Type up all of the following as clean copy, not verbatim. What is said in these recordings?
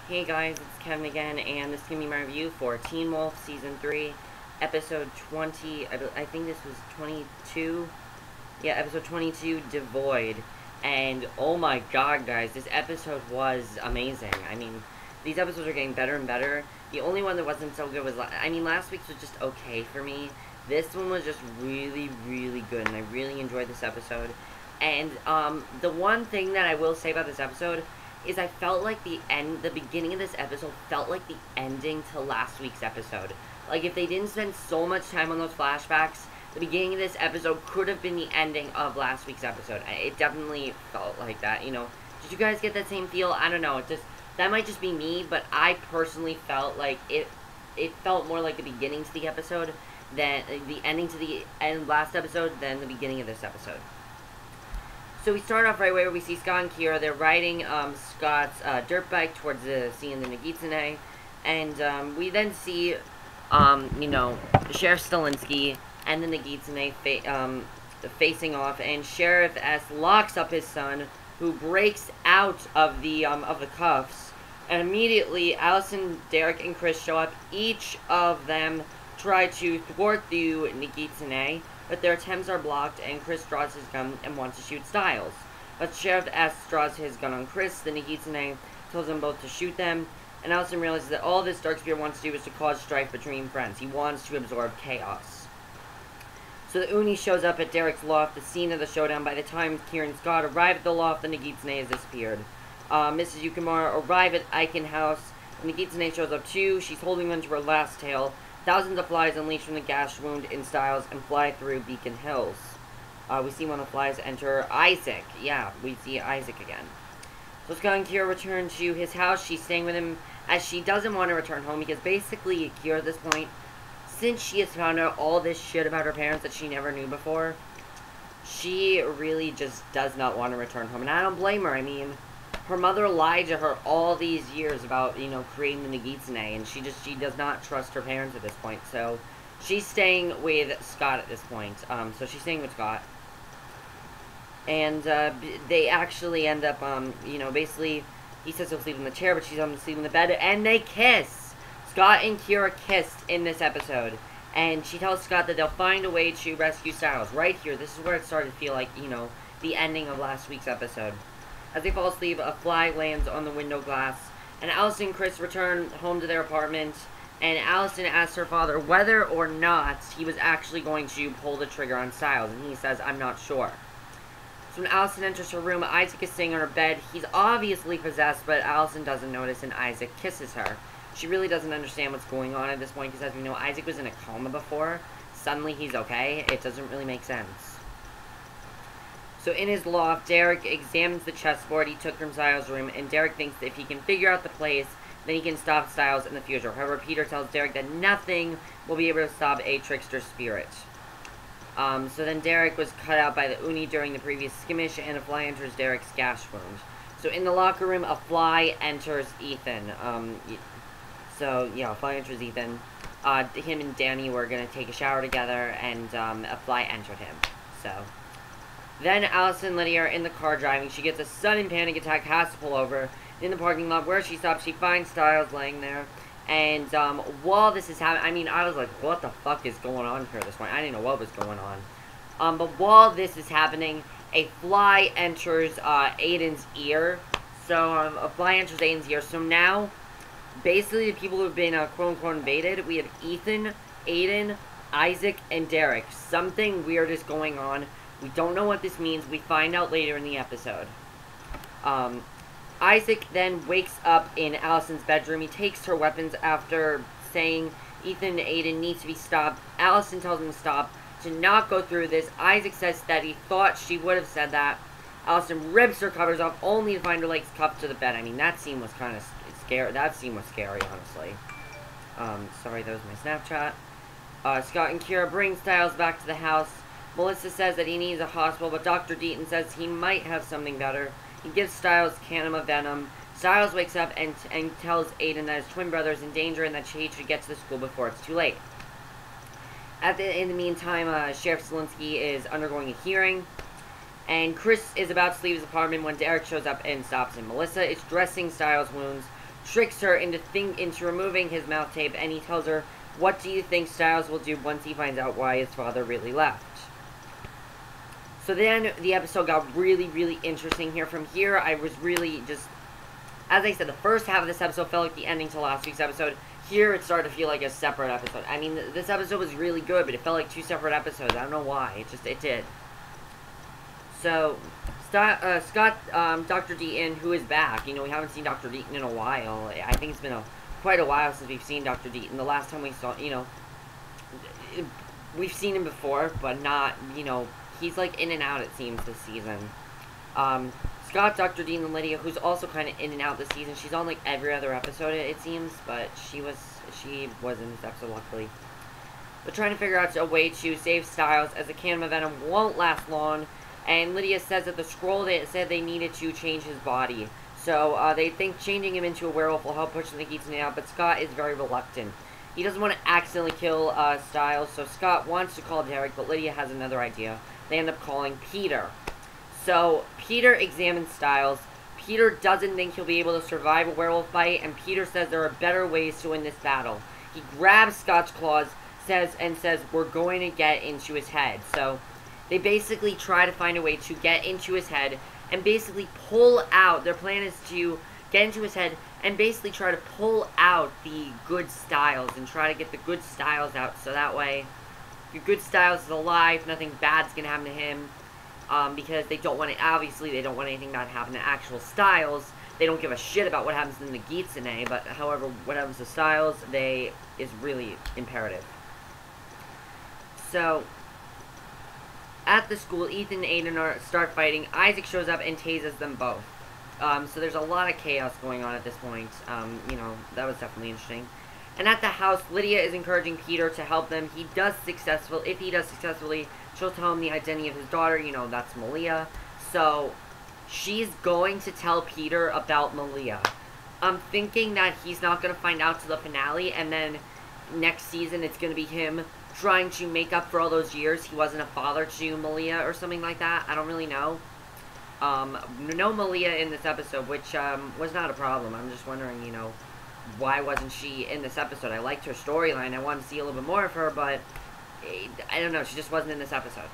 Hey guys, it's Kevin again, and this is going to be my review for Teen Wolf Season 3, Episode 20, I think this was 22, yeah, Episode 22, Devoid, and oh my god guys, this episode was amazing. I mean, these episodes are getting better and better. The only one that wasn't so good was, last week's was just okay for me. This one was just really, really good, and I really enjoyed this episode. And, the one thing that I will say about this episode is I felt like the beginning of this episode felt like the ending to last week's episode. Like, if they didn't spend so much time on those flashbacks, the beginning of this episode could have been the ending of last week's episode. It definitely felt like that, you know. Did you guys get that same feel? I don't know, that might just be me, but I personally felt like it felt more like the beginning to the episode than the ending to the last episode than the beginning of this episode. So we start off right away where we see Scott and Kira. They're riding Scott's dirt bike towards the scene in the Nogitsune. And we then see, you know, Sheriff Stilinski and the Nogitsune facing off. And Sheriff S locks up his son, who breaks out of the cuffs. And immediately, Allison, Derek, and Chris show up. Each of them try to thwart the Nogitsune, but their attempts are blocked, and Chris draws his gun and wants to shoot Stiles. But Sheriff S draws his gun on Chris. The Nogitsune tells them both to shoot them, and Allison realizes that all this Darkspear wants to do is to cause strife between friends. He wants to absorb chaos. So the Uni shows up at Derek's loft, the scene of the showdown. By the time Kira and Scott arrive at the loft, the Nogitsune has disappeared. Mrs. Yukimura arrive at Aiken House. The Nogitsune shows up too. She's holding on to her last tail. Thousands of flies unleash from the gash wound in Stiles and fly through Beacon Hills. We see one of the flies enter Isaac. Yeah, we see Isaac again. So Scott and Kira return to his house. She's staying with him as she doesn't want to return home because basically Kira at this point, since she has found out all this shit about her parents that she never knew before, she really just does not want to return home. And I don't blame her. I mean, her mother lied to her all these years about, you know, creating the Nogitsune, and she does not trust her parents at this point, so she's staying with Scott at this point. So she's staying with Scott, and they actually end up, you know, basically, he says he'll sleep in the chair, but she's on to sleep in the bed, and they kiss! Scott and Kira kissed in this episode, and she tells Scott that they'll find a way to rescue Stiles. Right here, this is where it started to feel like, you know, the ending of last week's episode. As they fall asleep, a fly lands on the window glass, and Allison and Chris return home to their apartment, and Allison asks her father whether or not he was actually going to pull the trigger on Stiles, and he says, "I'm not sure." So when Allison enters her room, Isaac is sitting on her bed. He's obviously possessed, but Allison doesn't notice, and Isaac kisses her. She really doesn't understand what's going on at this point, because as we know, Isaac was in a coma before. Suddenly he's okay. It doesn't really make sense. So in his loft, Derek examines the chessboard he took from Stiles' room, and Derek thinks that if he can figure out the place, then he can stop Stiles in the future. However, Peter tells Derek that nothing will be able to stop a trickster's spirit. So then Derek was cut out by the Uni during the previous skirmish, and a fly enters Derek's gash wound. So in the locker room, a fly enters Ethan. So, yeah, a fly enters Ethan. Him and Danny were going to take a shower together, and a fly entered him. So then Allison and Lydia are in the car driving. She gets a sudden panic attack, has to pull over. In the parking lot where she stops, she finds Stiles laying there. And while this is happening, I mean, I was like, what the fuck is going on here at this point? I didn't know what was going on. But while this is happening, a fly enters Aiden's ear. So a fly enters Aiden's ear. So now, basically, the people who have been quote-unquote invaded, we have Ethan, Aiden, Isaac, and Derek. Something weird is going on. We don't know what this means. We find out later in the episode. Isaac then wakes up in Allison's bedroom. He takes her weapons after saying Ethan and Aiden need to be stopped. Allison tells him to stop, to not go through this. Isaac says that he thought she would have said that. Allison rips her covers off, only to find her legs cuffed to the bed. I mean, that scene was kind of scary. That scene was scary, honestly. Sorry, that was my Snapchat. Scott and Kira bring Stiles back to the house. Melissa says that he needs a hospital, but Dr. Deaton says he might have something better. He gives Stiles Canum of Venom. Stiles wakes up and tells Aiden that his twin brother is in danger and that he should get to the school before it's too late. In the meantime, Sheriff Stilinski is undergoing a hearing, and Chris is about to leave his apartment when Derek shows up and stops him. Melissa is dressing Stiles' wounds. tricks her into removing his mouth tape, and he tells her, "What do you think Stiles will do once he finds out why his father really left?" So then the episode got really, really interesting here. From here, I was really just, as I said, the first half of this episode felt like the ending to last week's episode. Here, it started to feel like a separate episode. I mean, this episode was really good, but it felt like two separate episodes. I don't know why. It did. So, Scott, Dr. Deaton, who is back. You know, we haven't seen Dr. Deaton in a while. I think it's been quite a while since we've seen Dr. Deaton. The last time we saw, you know, we've seen him before, but not, you know, he's like in and out, it seems, this season. Scott, Dr. Deaton, and Lydia, who's also kind of in and out this season. She's on like every other episode, it seems, but she was in this episode, luckily. They're trying to figure out a way to save Stiles, as the can of venom won't last long, and Lydia says that the scroll said they needed to change his body. So, they think changing him into a werewolf will help push the Nogitsune out, but Scott is very reluctant. He doesn't want to accidentally kill Stiles, so Scott wants to call Derek, but Lydia has another idea. They end up calling Peter. So, Peter examines Stiles. Peter doesn't think he'll be able to survive a werewolf bite, and Peter says there are better ways to win this battle. He grabs Scott's claws, says, we're going to get into his head. So, they basically try to find a way to get into his head, and basically pull out, their plan is to get into his head, and basically try to pull out the good Stiles, and try to get the good Stiles out, so that way, if your good Stiles is alive, nothing bad's gonna happen to him. Because they don't want it, obviously, they don't want anything bad to happen to actual Stiles. They don't give a shit about what happens in the Nogitsune, but however, what happens to Stiles, is really imperative. So, at the school, Ethan and Aiden start fighting. Isaac shows up and tases them both. So there's a lot of chaos going on at this point. You know, that was definitely interesting. And at the house, Lydia is encouraging Peter to help them. If he does successfully, she'll tell him the identity of his daughter. You know, that's Malia. So, she's going to tell Peter about Malia. I'm thinking that he's not going to find out till the finale, and then next season it's going to be him trying to make up for all those years he wasn't a father to Malia or something like that. I don't really know. No Malia in this episode, which was not a problem. I'm just wondering, you know, why wasn't she in this episode? I liked her storyline. I wanted to see a little bit more of her, but I don't know. She just wasn't in this episode.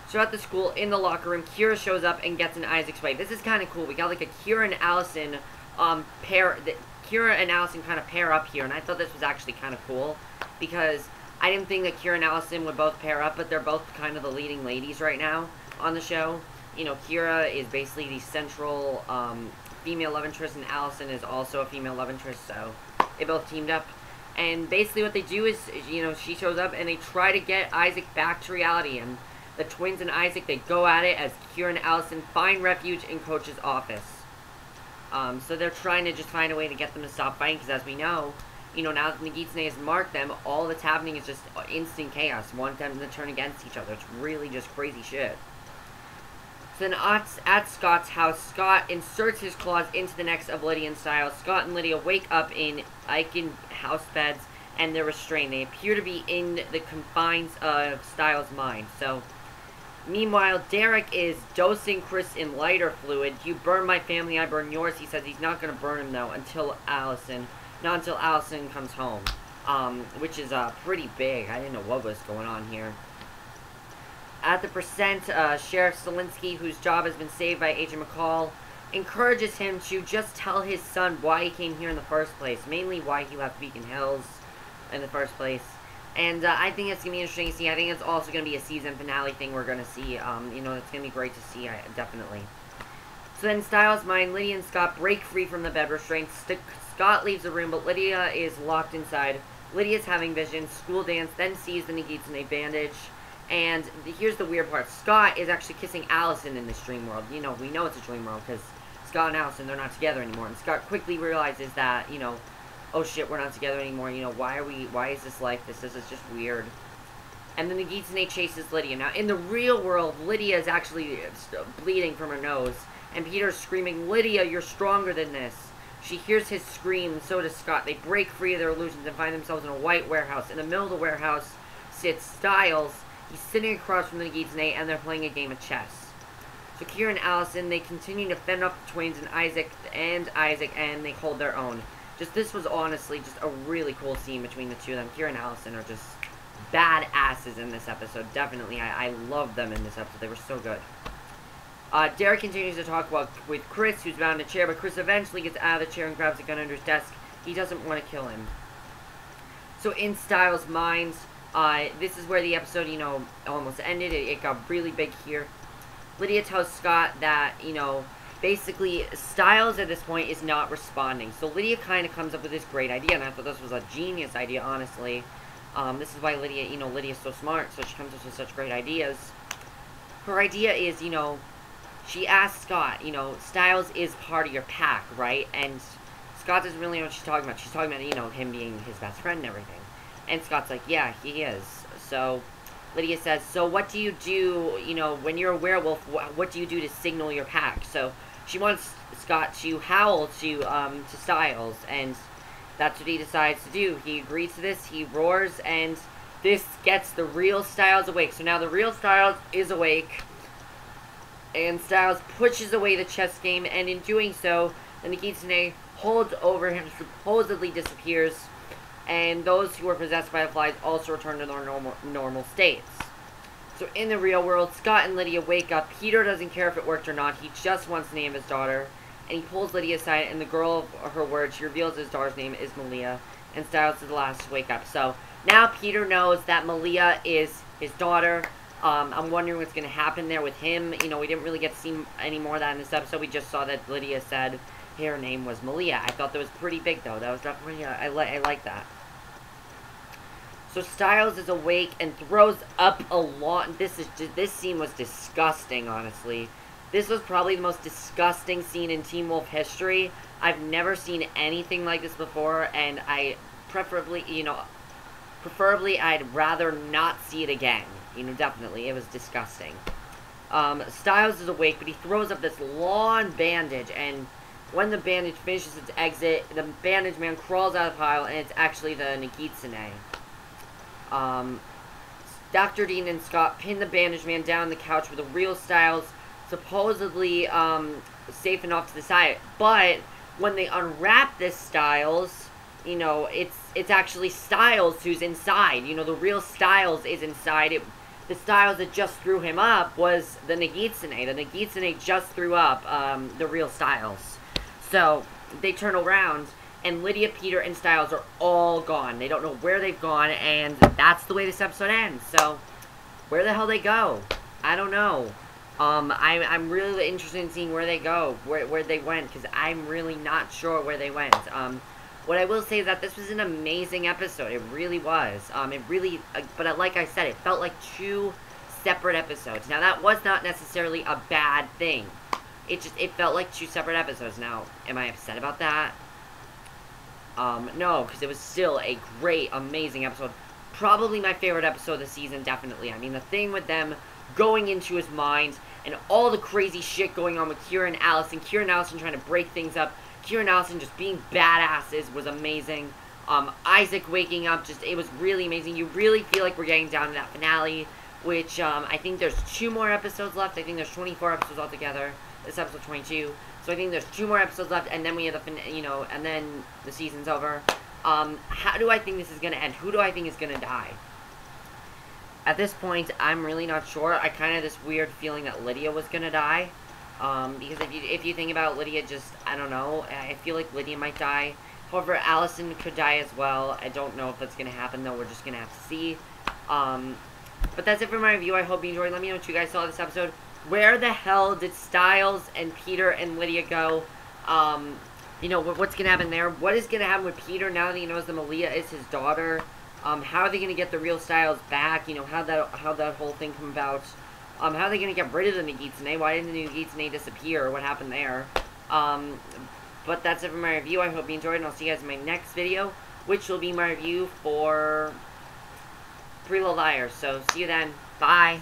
So at the school, in the locker room, Kira shows up and gets in Isaac's way. This is kind of cool. We got like a Kira and Allison pair. Kira and Allison kind of pair up here, and I thought this was actually kind of cool because I didn't think that Kira and Allison would both pair up, but they're both kind of the leading ladies right now on the show. You know, Kira is basically the central female love interest, and Allison is also a female love interest, so they both teamed up. And basically what they do is, you know, she shows up and they try to get Isaac back to reality, and the twins and Isaac, they go at it as Kira and Allison find refuge in Coach's office. So they're trying to just find a way to get them to stop fighting, because as we know, you know, now that Nogitsune has marked them, all that's happening is just instant chaos. Want them to turn against each other. It's really just crazy shit. So then at Scott's house, Scott inserts his claws into the necks of Lydia and Stiles. Scott and Lydia wake up in Aiken house beds, and they're restrained. They appear to be in the confines of Stiles' mind. So, meanwhile, Derek is dosing Chris in lighter fluid. You burn my family, I burn yours. He says he's not going to burn him, though, not until Allison comes home. Which is pretty big. I didn't know what was going on here. At the percent, Sheriff Stilinski, whose job has been saved by Agent Mccall, encourages him to just tell his son why he came here in the first place. Mainly why he left Beacon Hills in the first place. And I think it's going to be interesting to see. I think it's also going to be a season finale thing we're going to see. You know, it's going to be great to see, definitely. So then Stiles' mind, Lydia and Scott break free from the bed restraints. Scott leaves the room, but Lydia is locked inside. Lydia's having visions. School dance, then sees the Nogitsune bandage. And here's the weird part. Scott is actually kissing Allison in this dream world. You know, we know it's a dream world because Scott and Allison, they're not together anymore. And Scott quickly realizes that, you know, oh shit, we're not together anymore. You know, why is this like this? This is just weird. And then the Nogitsune chases Lydia. Now, in the real world, Lydia is actually bleeding from her nose. And Peter's screaming, Lydia, you're stronger than this. She hears his scream, and so does Scott. They break free of their illusions and find themselves in a white warehouse. In the middle of the warehouse sits Stiles. He's sitting across from the Nogitsune, and they're playing a game of chess. So Kira and Allison, they continue to fend off the twins and Isaac, and they hold their own. This was honestly just a really cool scene between the two of them. Kira and Allison are just badasses in this episode. Definitely, I love them in this episode. They were so good. Derek continues to talk with Chris, who's bound in a chair, but Chris eventually gets out of the chair and grabs a gun under his desk. He doesn't want to kill him. So in Stiles' mind, this is where the episode, almost ended. It got really big here. Lydia tells Scott that, basically, Stiles at this point is not responding. So Lydia kind of comes up with this great idea, and I thought this was a genius idea, honestly. This is why Lydia, Lydia's so smart, so she comes up with such great ideas. Her idea is, she asks Scott, Stiles is part of your pack, right? And Scott doesn't really know what she's talking about. She's talking about, him being his best friend and everything. And Scott's like, yeah, he is. So Lydia says, so what do you do, when you're a werewolf, what do you do to signal your pack? So she wants Scott to howl to Stiles, and that's what he decides to do. He agrees to this, he roars, and this gets the real Stiles awake. So now the real Stiles is awake, and Stiles pushes away the chess game, and in doing so, the Nogitsune holds over him, supposedly disappears, and those who are possessed by the flies also return to their normal states. So in the real world, Scott and Lydia wake up. Peter doesn't care if it worked or not. He just wants to name his daughter, and he pulls Lydia aside, and the girl of her word, she reveals his daughter's name is Malia, and Stiles is the last to wake up. So now Peter knows that Malia is his daughter. I'm wondering what's going to happen there with him. We didn't really get to see any more of that in this episode. We just saw that Lydia said her name was Malia. I thought that was pretty big, though. That was definitely, I like that. So Stiles is awake and throws up a lot. This scene was disgusting, honestly. This was probably the most disgusting scene in Teen Wolf history. I've never seen anything like this before, and I preferably, I'd rather not see it again. Definitely, it was disgusting. Stiles is awake, but he throws up this long bandage, and when the bandage finishes its exit, the bandage man crawls out of the pile, and it's actually the Nogitsune. Dr. Dean and Scott pin the bandage man down on the couch with the real Stiles, supposedly, safe enough to the side. But when they unwrap this Stiles, it's actually Stiles who's inside. The real Stiles is inside. The Stiles that just threw him up was the Nogitsune. The Nogitsune just threw up, the real Stiles. So, they turn around, and Lydia, Peter, and Stiles are all gone. They don't know where they've gone, and that's the way this episode ends. So, where the hell they go? I don't know. I'm really interested in seeing where they go, where they went, because I'm really not sure where they went. What I will say is that this was an amazing episode. It really was. But like I said, it felt like two separate episodes. Now, that was not necessarily a bad thing. It felt like two separate episodes. Now, am I upset about that? No, because it was still a great, amazing episode. Probably my favorite episode of the season, definitely. I mean, the thing with them going into his mind, and all the crazy shit going on with Kira and Allison trying to break things up, Kira and Allison just being badasses was amazing. Isaac waking up, it was really amazing. You really feel like we're getting down to that finale, which, I think there's 2 more episodes left. I think there's 24 episodes altogether. This episode 22. So I think there's 2 more episodes left, and then we have and then the season's over. How do I think this is going to end? Who do I think is going to die? At this point, I'm really not sure. I kind of have this weird feeling that Lydia was going to die. Because if you think about Lydia, I don't know. I feel like Lydia might die. However, Allison could die as well. I don't know if that's going to happen, though. We're just going to have to see. But that's it for my review. I hope you enjoyed. Let me know what you guys saw of this episode. Where the hell did Stiles and Peter and Lydia go? What's going to happen there? What is going to happen with Peter now that he knows that Malia is his daughter? How are they going to get the real Stiles back? How that whole thing come about? How are they going to get rid of the Nogitsune? Why didn't the Nogitsune disappear? What happened there? But that's it for my review. I hope you enjoyed, and I'll see you guys in my next video, which will be my review for Three Little Liars. So, see you then. Bye.